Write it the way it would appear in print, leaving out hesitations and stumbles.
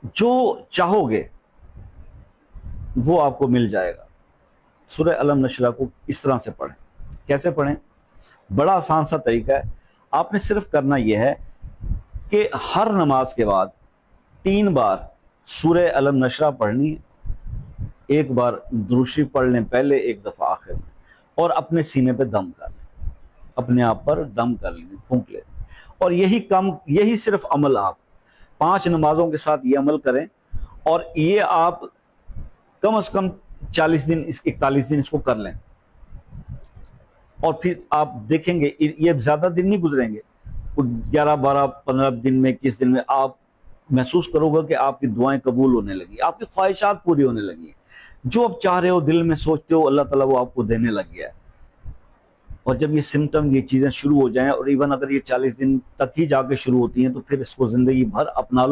जो चाहोगे वो आपको मिल जाएगा। सूरह अलम नशरा को इस तरह से पढ़ें। कैसे पढ़ें? बड़ा आसान सा तरीका है। आपने सिर्फ करना यह है कि हर नमाज के बाद 3 बार सूरह अलम नशरा पढ़नी है। एक बार दुरूशी पढ़ लें पहले, एक दफा आखिर में, और अपने सीने पे दम कर लें, अपने आप पर दम कर लें, फूंक लें। और यही सिर्फ अमल आप 5 नमाजों के साथ ये अमल करें, और ये आप कम से कम 40 दिन, 41 दिन इसको कर लें। और फिर आप देखेंगे ये ज्यादा दिन नहीं गुजरेंगे, 11, 12, 15 दिन में, 21 दिन में आप महसूस करोगे कि आपकी दुआएं कबूल होने लगी, आपकी ख्वाहिशात पूरी होने लगी, जो आप चाह रहे हो, दिल में सोचते हो, अल्लाह ताला वो आपको देने लग गया है। और जब ये सिम्टम, ये चीजें शुरू हो जाएं, और इवन अगर ये 40 दिन तक ही जाके शुरू होती हैं, तो फिर इसको जिंदगी भर अपना लो।